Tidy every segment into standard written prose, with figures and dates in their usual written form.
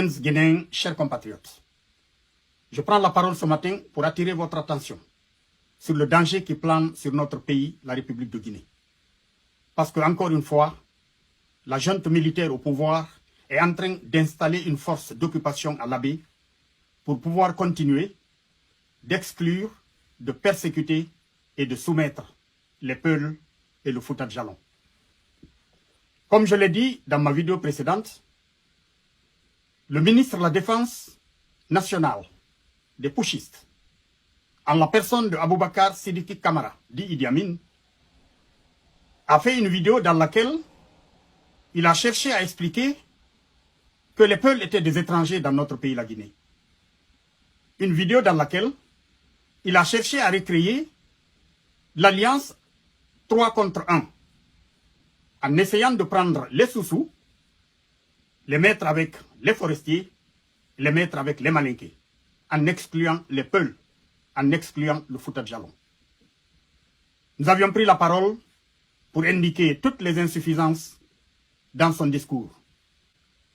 Guinéens, chers compatriotes, je prends la parole ce matin pour attirer votre attention sur le danger qui plane sur notre pays, la République de Guinée. Parce que, encore une fois, la junte militaire au pouvoir est en train d'installer une force d'occupation à l'Abbé pour pouvoir continuer d'exclure, de persécuter et de soumettre les Peuls et le Fouta Djallon. Comme je l'ai dit dans ma vidéo précédente, le ministre de la Défense nationale des putschistes, en la personne de Aboubakar Sidiki Kamara, dit Idi Amin, a fait une vidéo dans laquelle il a cherché à expliquer que les Peuls étaient des étrangers dans notre pays, la Guinée. Une vidéo dans laquelle il a cherché à recréer l'alliance 3 contre 1, en essayant de prendre les Soussous, les mettre avec les forestiers, les mettre avec les Malinqués, en excluant les Peuls, en excluant le Fouta Djallon. Nous avions pris la parole pour indiquer toutes les insuffisances dans son discours.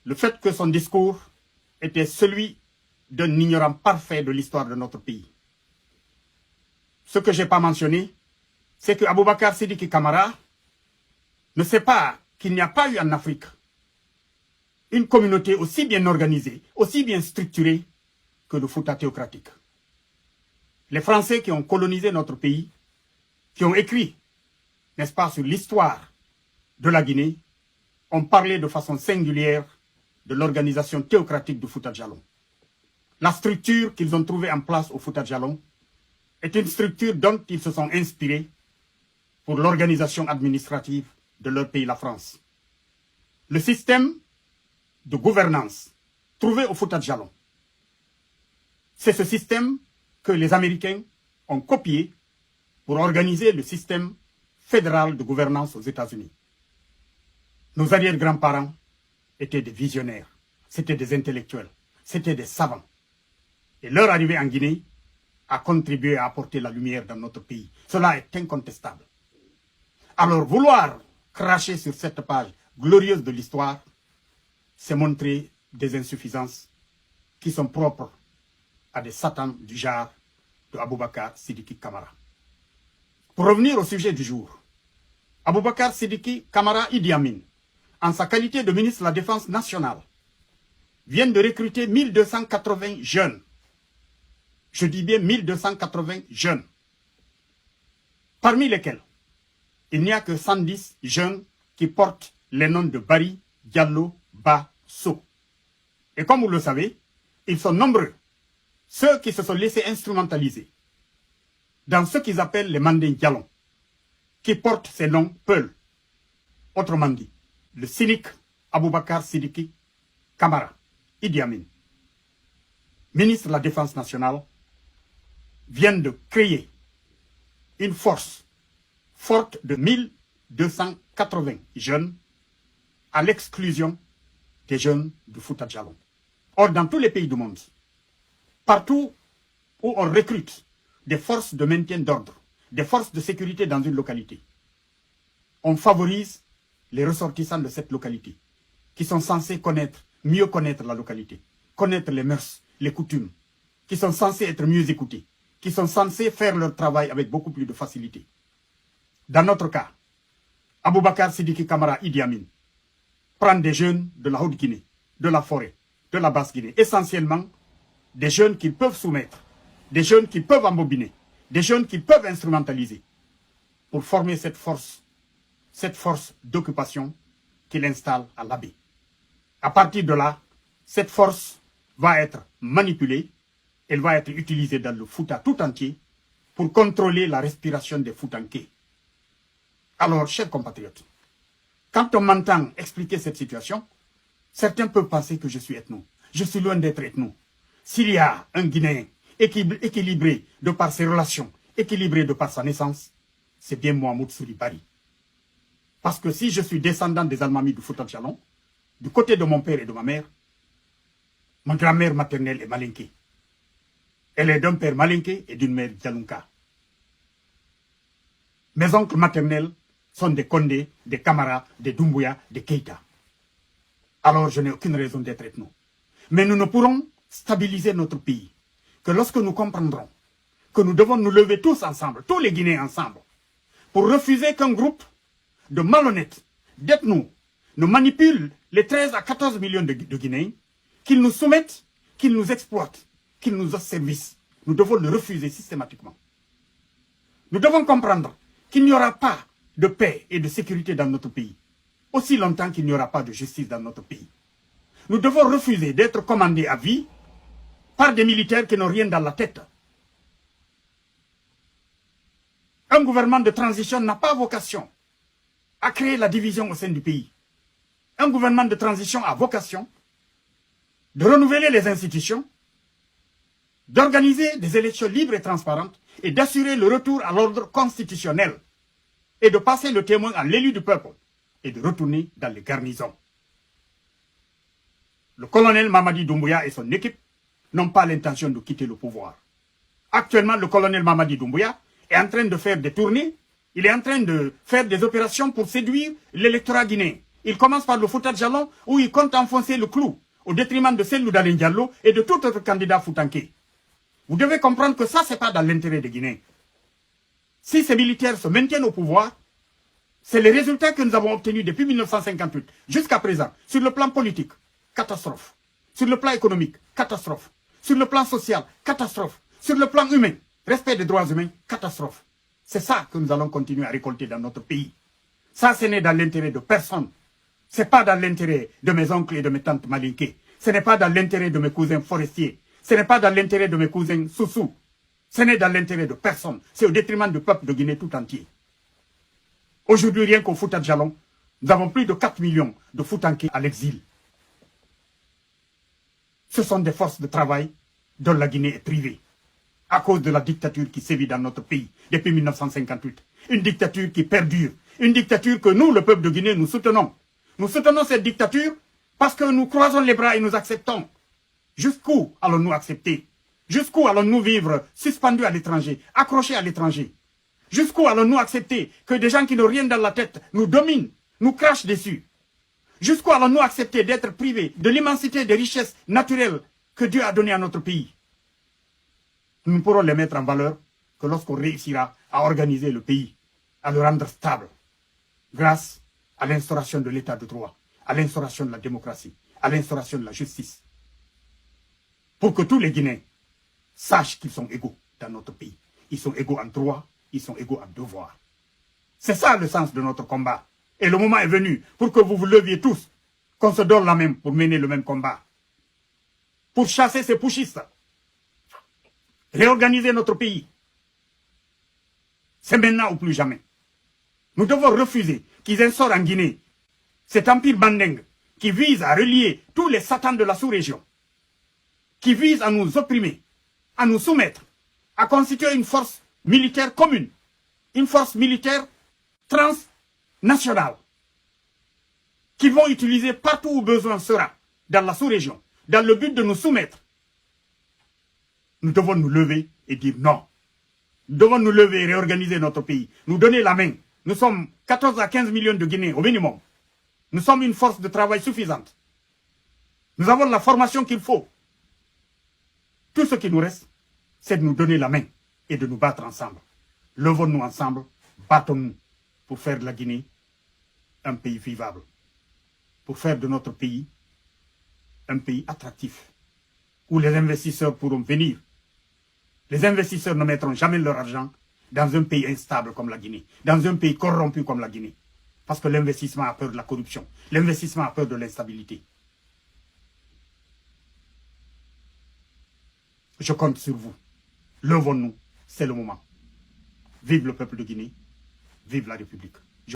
Le fait que son discours était celui d'un ignorant parfait de l'histoire de notre pays. Ce que je n'ai pas mentionné, c'est que Aboubakar Sidiki Kamara ne sait pas qu'il n'y a pas eu en Afrique une communauté aussi bien organisée, aussi bien structurée que le Fouta théocratique. Les Français qui ont colonisé notre pays, qui ont écrit, n'est-ce pas, sur l'histoire de la Guinée, ont parlé de façon singulière de l'organisation théocratique du Fouta Djallon. La structure qu'ils ont trouvée en place au Fouta Djallon est une structure dont ils se sont inspirés pour l'organisation administrative de leur pays, la France. Le système de gouvernance trouvé au Fouta Djallon, c'est ce système que les Américains ont copié pour organiser le système fédéral de gouvernance aux États-Unis. Nos arrière-grands-parents étaient des visionnaires, c'était des intellectuels, c'était des savants. Et leur arrivée en Guinée a contribué à apporter la lumière dans notre pays. Cela est incontestable. Alors vouloir cracher sur cette page glorieuse de l'histoire, c'est montrer des insuffisances qui sont propres à des satans du genre de Aboubakar Sidiki Kamara. Pour revenir au sujet du jour, Aboubakar Sidiki Kamara Idi Amin, en sa qualité de ministre de la Défense nationale, vient de recruter 1280 jeunes. Je dis bien 1280 jeunes. Parmi lesquels, il n'y a que 110 jeunes qui portent les noms de Bari, Diallo, Ba, So. Et comme vous le savez, ils sont nombreux, ceux qui se sont laissés instrumentaliser dans ce qu'ils appellent les Mandés Djallon, qui portent ces noms Peuls. Autrement dit, le cynique Aboubakar Sidiki Kamara, Idi Amin, ministre de la Défense nationale, vient de créer une force forte de 1280 jeunes à l'exclusion des jeunes du Fouta Djallon. Or, dans tous les pays du monde, partout où on recrute des forces de maintien d'ordre, des forces de sécurité dans une localité, on favorise les ressortissants de cette localité, qui sont censés mieux connaître la localité, connaître les mœurs, les coutumes, qui sont censés être mieux écoutés, qui sont censés faire leur travail avec beaucoup plus de facilité. Dans notre cas, Aboubakar Sidiki Kamara Idi Amin prend des jeunes de la Haute-Guinée, de la forêt, de la Basse-Guinée, essentiellement des jeunes qu'ils peuvent soumettre, des jeunes qu'ils peuvent embobiner, des jeunes qu'ils peuvent instrumentaliser pour former cette force d'occupation qu'il installe à l'Abbé. À partir de là, cette force va être manipulée, elle va être utilisée dans le Fouta tout entier pour contrôler la respiration des Foutanké. Alors, chers compatriotes, quand on m'entend expliquer cette situation, certains peuvent penser que je suis ethno. Je suis loin d'être ethno. S'il y a un Guinéen équilibré de par ses relations, équilibré de par sa naissance, c'est bien Mohamed Souli Bari. Parce que si je suis descendant des Almamis du Fouta Djallon, du côté de mon père et de ma mère, ma grand-mère maternelle est Malinké. Elle est d'un père Malinké et d'une mère Djalounka. Mes oncles maternels sont des Condé, des Kamara, des Doumbouya, des Keïta. Alors je n'ai aucune raison d'être ethno. Mais nous ne pourrons stabiliser notre pays que lorsque nous comprendrons que nous devons nous lever tous ensemble, tous les Guinéens ensemble, pour refuser qu'un groupe de malhonnêtes, d'ethnos, nous manipule les 13 à 14 millions de Guinéens, qu'ils nous soumettent, qu'ils nous exploitent, qu'ils nous asservissent. Nous devons le refuser systématiquement. Nous devons comprendre qu'il n'y aura pas de paix et de sécurité dans notre pays, aussi longtemps qu'il n'y aura pas de justice dans notre pays. Nous devons refuser d'être commandés à vie par des militaires qui n'ont rien dans la tête. Un gouvernement de transition n'a pas vocation à créer la division au sein du pays. Un gouvernement de transition a vocation de renouveler les institutions, d'organiser des élections libres et transparentes et d'assurer le retour à l'ordre constitutionnel et de passer le témoin à l'élu du peuple et de retourner dans les garnisons. Le colonel Mamadi Doumbouya et son équipe n'ont pas l'intention de quitter le pouvoir. Actuellement, le colonel Mamadi Doumbouya est en train de faire des tournées, il est en train de faire des opérations pour séduire l'électorat guinéen. Il commence par le Fouta Djallon où il compte enfoncer le clou au détriment de Cellou Dalein Diallo et de tout autre candidat foutanké. Vous devez comprendre que ça, ce n'est pas dans l'intérêt des Guinéens. Si ces militaires se maintiennent au pouvoir, c'est les résultats que nous avons obtenus depuis 1958 jusqu'à présent, sur le plan politique, catastrophe. Sur le plan économique, catastrophe. Sur le plan social, catastrophe. Sur le plan humain, respect des droits humains, catastrophe. C'est ça que nous allons continuer à récolter dans notre pays. Ça, ce n'est dans l'intérêt de personne. Ce n'est pas dans l'intérêt de mes oncles et de mes tantes malinquées. Ce n'est pas dans l'intérêt de mes cousins forestiers. Ce n'est pas dans l'intérêt de mes cousins Soussou. Ce n'est dans l'intérêt de personne. C'est au détriment du peuple de Guinée tout entier. Aujourd'hui, rien qu'au Fouta Djallon, nous avons plus de 4 millions de Foutanké à l'exil. Ce sont des forces de travail dont la Guinée est privée, à cause de la dictature qui sévit dans notre pays depuis 1958. Une dictature qui perdure, une dictature que nous, le peuple de Guinée, nous soutenons. Nous soutenons cette dictature parce que nous croisons les bras et nous acceptons. Jusqu'où allons-nous accepter? Jusqu'où allons-nous vivre suspendus à l'étranger, accrochés à l'étranger? Jusqu'où allons-nous accepter que des gens qui n'ont rien dans la tête nous dominent, nous crachent dessus? Jusqu'où allons-nous accepter d'être privés de l'immensité des richesses naturelles que Dieu a données à notre pays? Nous ne pourrons les mettre en valeur que lorsqu'on réussira à organiser le pays, à le rendre stable, grâce à l'instauration de l'état de droit, à l'instauration de la démocratie, à l'instauration de la justice. Pour que tous les Guinéens sachent qu'ils sont égaux dans notre pays. Ils sont égaux en droit, ils sont égaux en devoir. C'est ça le sens de notre combat. Et le moment est venu pour que vous vous leviez tous, qu'on se donne la main pour mener le même combat. Pour chasser ces putschistes. Réorganiser notre pays. C'est maintenant ou plus jamais. Nous devons refuser qu'ils instaurent en Guinée cet empire bandeng qui vise à relier tous les satans de la sous-région, qui vise à nous opprimer, à nous soumettre, à constituer une force militaire commune, une force militaire transnationale, qu'ils vont utiliser partout où besoin sera, dans la sous-région, dans le but de nous soumettre. Nous devons nous lever et dire non. Nous devons nous lever et réorganiser notre pays, nous donner la main. Nous sommes 14 à 15 millions de Guinéens au minimum. Nous sommes une force de travail suffisante. Nous avons la formation qu'il faut. Tout ce qui nous reste, c'est de nous donner la main et de nous battre ensemble. Levons-nous ensemble, battons-nous pour faire de la Guinée un pays vivable, pour faire de notre pays un pays attractif, où les investisseurs pourront venir. Les investisseurs ne mettront jamais leur argent dans un pays instable comme la Guinée, dans un pays corrompu comme la Guinée. Parce que l'investissement a peur de la corruption, l'investissement a peur de l'instabilité. Je compte sur vous. Levons-nous, c'est le moment. Vive le peuple de Guinée, vive la République.